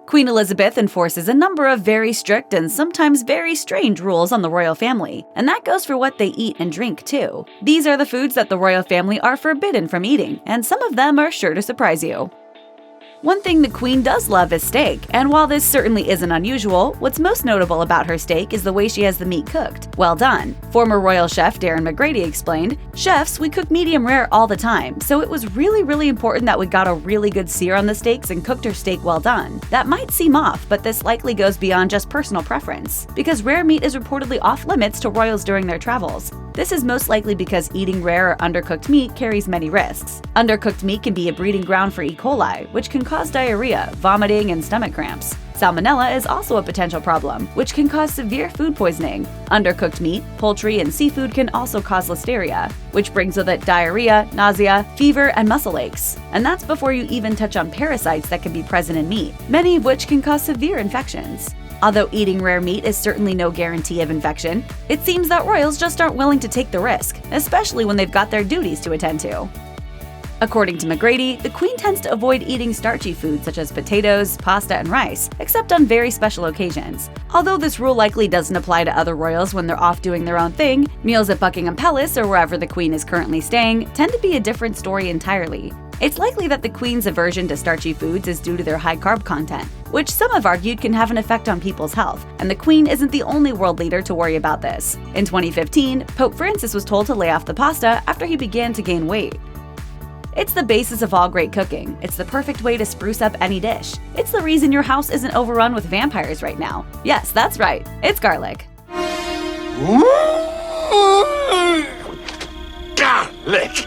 Queen Elizabeth enforces a number of very strict and sometimes very strange rules on the royal family, and that goes for what they eat and drink too. These are the foods that the royal family are forbidden from eating, and some of them are sure to surprise you. One thing the Queen does love is steak, and while this certainly isn't unusual, what's most notable about her steak is the way she has the meat cooked. Well done. Former royal chef Darren McGrady explained, "Chefs, we cook medium rare all the time, so it was really important that we got a really good sear on the steaks and cooked our steak well done. That might seem off, but this likely goes beyond just personal preference, because rare meat is reportedly off limits to royals during their travels. This is most likely because eating rare or undercooked meat carries many risks. Undercooked meat can be a breeding ground for E. coli, which can cause diarrhea, vomiting, and stomach cramps. Salmonella is also a potential problem, which can cause severe food poisoning. Undercooked meat, poultry, and seafood can also cause listeria, which brings with it diarrhea, nausea, fever, and muscle aches. And that's before you even touch on parasites that can be present in meat, many of which can cause severe infections. Although eating rare meat is certainly no guarantee of infection, it seems that royals just aren't willing to take the risk, especially when they've got their duties to attend to." According to McGrady, the Queen tends to avoid eating starchy foods such as potatoes, pasta, and rice, except on very special occasions. Although this rule likely doesn't apply to other royals when they're off doing their own thing, meals at Buckingham Palace or wherever the Queen is currently staying tend to be a different story entirely. It's likely that the Queen's aversion to starchy foods is due to their high carb content, which some have argued can have an effect on people's health, and the Queen isn't the only world leader to worry about this. In 2015, Pope Francis was told to lay off the pasta after he began to gain weight. It's the basis of all great cooking. It's the perfect way to spruce up any dish. It's the reason your house isn't overrun with vampires right now. Yes, that's right, it's garlic. Garlic!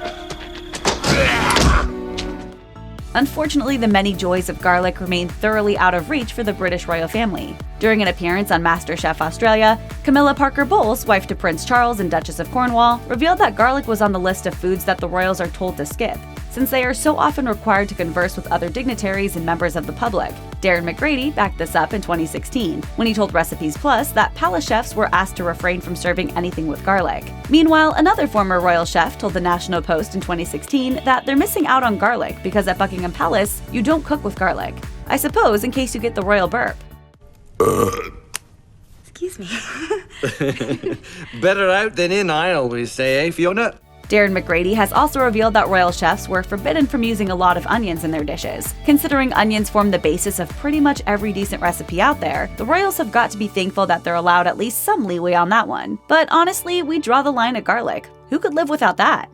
Unfortunately, the many joys of garlic remain thoroughly out of reach for the British royal family. During an appearance on MasterChef Australia, Camilla Parker Bowles, wife to Prince Charles and Duchess of Cornwall, revealed that garlic was on the list of foods that the royals are told to skip, since they are so often required to converse with other dignitaries and members of the public. Darren McGrady backed this up in 2016, when he told Recipes Plus that palace chefs were asked to refrain from serving anything with garlic. Meanwhile, another former royal chef told the National Post in 2016 that they're missing out on garlic because at Buckingham Palace, you don't cook with garlic. I suppose in case you get the royal burp. Excuse me. Better out than in, I always say, eh, Fiona? Darren McGrady has also revealed that royal chefs were forbidden from using a lot of onions in their dishes. Considering onions form the basis of pretty much every decent recipe out there, the royals have got to be thankful that they're allowed at least some leeway on that one. But honestly, we draw the line at garlic. Who could live without that?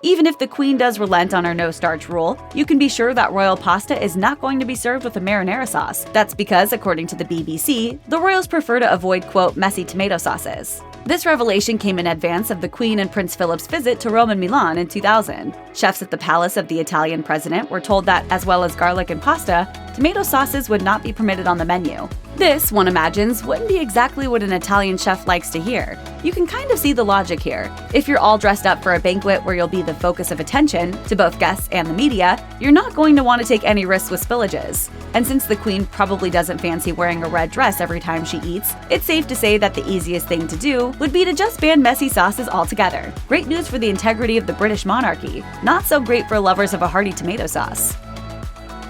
Even if the Queen does relent on her no-starch rule, you can be sure that royal pasta is not going to be served with a marinara sauce. That's because, according to the BBC, the royals prefer to avoid, quote, messy tomato sauces. This revelation came in advance of the Queen and Prince Philip's visit to Rome and Milan in 2000. Chefs at the palace of the Italian president were told that, as well as garlic and pasta, tomato sauces would not be permitted on the menu. This, one imagines, wouldn't be exactly what an Italian chef likes to hear. You can kind of see the logic here. If you're all dressed up for a banquet where you'll be the focus of attention to both guests and the media, you're not going to want to take any risks with spillages. And since the Queen probably doesn't fancy wearing a red dress every time she eats, it's safe to say that the easiest thing to do would be to just ban messy sauces altogether. Great news for the integrity of the British monarchy. Not so great for lovers of a hearty tomato sauce.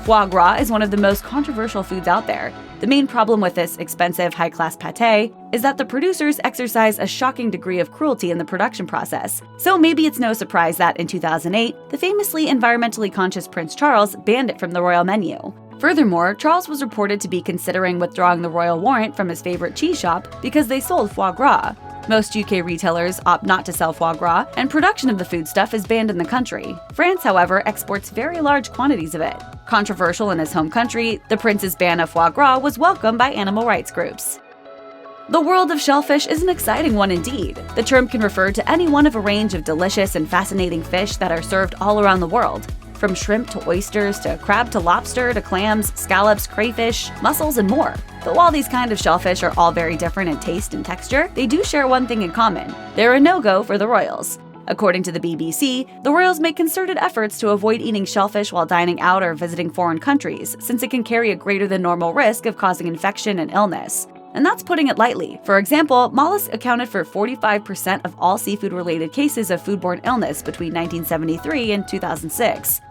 Foie gras is one of the most controversial foods out there. The main problem with this expensive, high-class pâté is that the producers exercise a shocking degree of cruelty in the production process. So maybe it's no surprise that in 2008, the famously environmentally conscious Prince Charles banned it from the royal menu. Furthermore, Charles was reported to be considering withdrawing the royal warrant from his favorite cheese shop because they sold foie gras. Most UK retailers opt not to sell foie gras, and production of the foodstuff is banned in the country. France, however, exports very large quantities of it. Controversial in his home country, the prince's ban of foie gras was welcomed by animal rights groups. The world of shellfish is an exciting one indeed. The term can refer to any one of a range of delicious and fascinating fish that are served all around the world. From shrimp to oysters to crab to lobster to clams, scallops, crayfish, mussels, and more. But while these kind of shellfish are all very different in taste and texture, they do share one thing in common. They're a no-go for the royals. According to the BBC, the royals make concerted efforts to avoid eating shellfish while dining out or visiting foreign countries, since it can carry a greater than normal risk of causing infection and illness. And that's putting it lightly. For example, mollusks accounted for 45% of all seafood-related cases of foodborne illness between 1973 and 2006.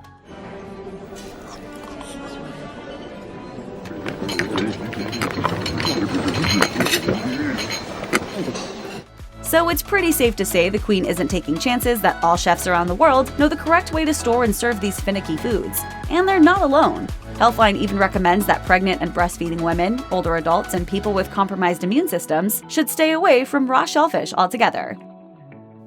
So it's pretty safe to say the Queen isn't taking chances that all chefs around the world know the correct way to store and serve these finicky foods. And they're not alone. Healthline even recommends that pregnant and breastfeeding women, older adults, and people with compromised immune systems should stay away from raw shellfish altogether.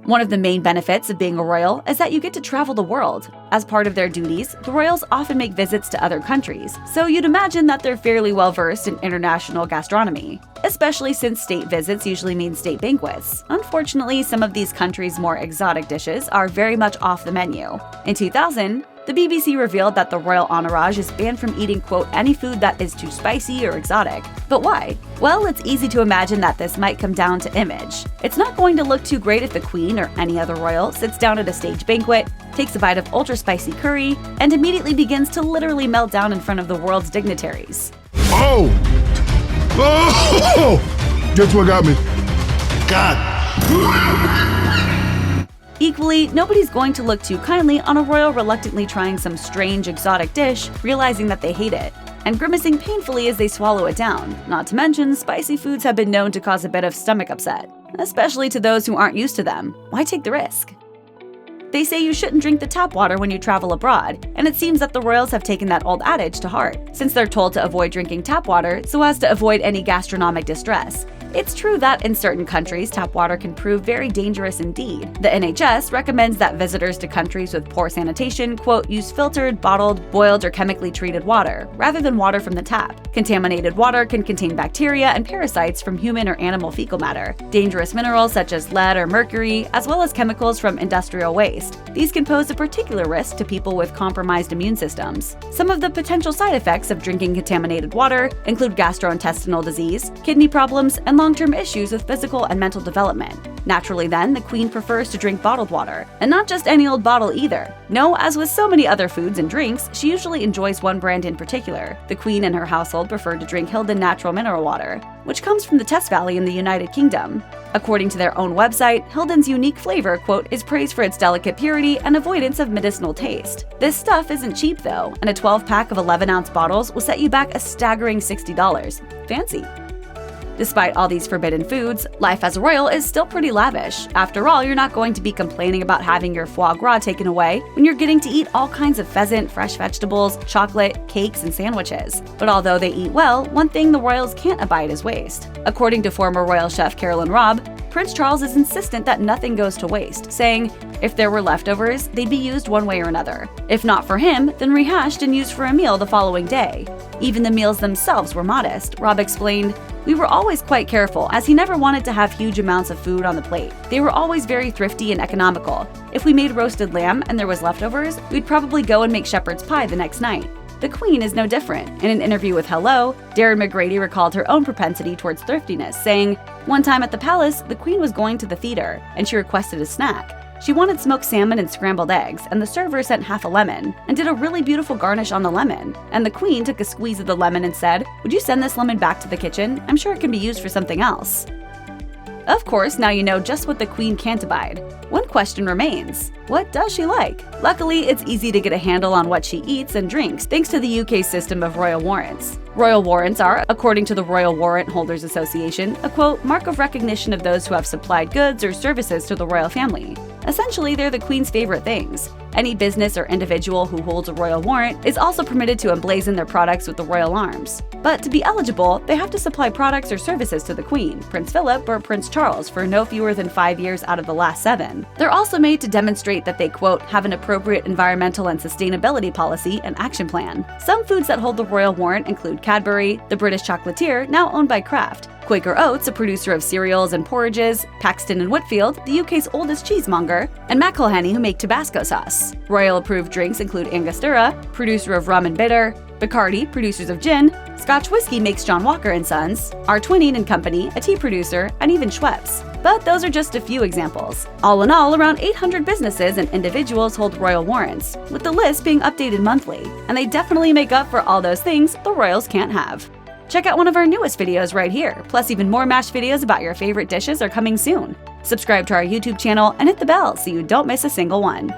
One of the main benefits of being a royal is that you get to travel the world. As part of their duties, the royals often make visits to other countries, so you'd imagine that they're fairly well versed in international gastronomy, especially since state visits usually mean state banquets. Unfortunately, some of these countries' more exotic dishes are very much off the menu. In 2000, the BBC revealed that the royal entourage is banned from eating, quote, any food that is too spicy or exotic. But why? Well, it's easy to imagine that this might come down to image. It's not going to look too great if the Queen or any other royal sits down at a stage banquet, takes a bite of ultra-spicy curry, and immediately begins to literally melt down in front of the world's dignitaries. Oh! Oh! Guess what got me? God! Equally, nobody's going to look too kindly on a royal reluctantly trying some strange exotic dish, realizing that they hate it, and grimacing painfully as they swallow it down. Not to mention, spicy foods have been known to cause a bit of stomach upset, especially to those who aren't used to them. Why take the risk? They say you shouldn't drink the tap water when you travel abroad, and it seems that the royals have taken that old adage to heart, since they're told to avoid drinking tap water so as to avoid any gastronomic distress. It's true that in certain countries, tap water can prove very dangerous indeed. The NHS recommends that visitors to countries with poor sanitation, quote, use filtered, bottled, boiled, or chemically treated water, rather than water from the tap. Contaminated water can contain bacteria and parasites from human or animal fecal matter, dangerous minerals such as lead or mercury, as well as chemicals from industrial waste. These can pose a particular risk to people with compromised immune systems. Some of the potential side effects of drinking contaminated water include gastrointestinal disease, kidney problems, and long-term issues with physical and mental development. Naturally then, the Queen prefers to drink bottled water, and not just any old bottle either. No, as with so many other foods and drinks, she usually enjoys one brand in particular. The Queen and her household prefer to drink Hylden Natural Mineral Water, which comes from the Test Valley in the United Kingdom. According to their own website, Hylden's unique flavor, quote, is praised for its delicate purity and avoidance of medicinal taste. This stuff isn't cheap though, and a 12-pack of 11-ounce bottles will set you back a staggering $60. Fancy. Despite all these forbidden foods, life as a royal is still pretty lavish. After all, you're not going to be complaining about having your foie gras taken away when you're getting to eat all kinds of pheasant, fresh vegetables, chocolate, cakes, and sandwiches. But although they eat well, one thing the royals can't abide is waste. According to former royal chef Carolyn Robb, Prince Charles is insistent that nothing goes to waste, saying, if there were leftovers, they'd be used one way or another. If not for him, then rehashed and used for a meal the following day. Even the meals themselves were modest. Robb explained, we were always quite careful, as he never wanted to have huge amounts of food on the plate. They were always very thrifty and economical. If we made roasted lamb and there was leftovers, we'd probably go and make shepherd's pie the next night. The Queen is no different. In an interview with Hello, Darren McGrady recalled her own propensity towards thriftiness, saying, one time at the palace, the Queen was going to the theater, and she requested a snack. She wanted smoked salmon and scrambled eggs, and the server sent half a lemon, and did a really beautiful garnish on the lemon. And the Queen took a squeeze of the lemon and said, would you send this lemon back to the kitchen? I'm sure it can be used for something else. Of course, now you know just what the Queen can't abide. One question remains. What does she like? Luckily, it's easy to get a handle on what she eats and drinks thanks to the UK system of royal warrants. Royal warrants are, according to the Royal Warrant Holders Association, a quote, mark of recognition of those who have supplied goods or services to the royal family. Essentially, they're the Queen's favorite things. Any business or individual who holds a royal warrant is also permitted to emblazon their products with the royal arms. But to be eligible, they have to supply products or services to the Queen, Prince Philip, or Prince Charles for no fewer than 5 years out of the last 7. They're also made to demonstrate that they, quote, have an appropriate environmental and sustainability policy and action plan. Some foods that hold the royal warrant include Cadbury, the British chocolatier, now owned by Kraft, Quaker Oats, a producer of cereals and porridges, Paxton and Whitfield, the UK's oldest cheesemonger, and McElhenney, who make Tabasco sauce. Royal-approved drinks include Angostura, producer of rum and bitter, Bacardi, producers of gin, Scotch whiskey makes John Walker & Sons, R. Twining & Company, a tea producer, and even Schweppes. But those are just a few examples. All in all, around 800 businesses and individuals hold royal warrants, with the list being updated monthly, and they definitely make up for all those things the royals can't have. Check out one of our newest videos right here, plus even more MASH videos about your favorite dishes are coming soon. Subscribe to our YouTube channel and hit the bell so you don't miss a single one.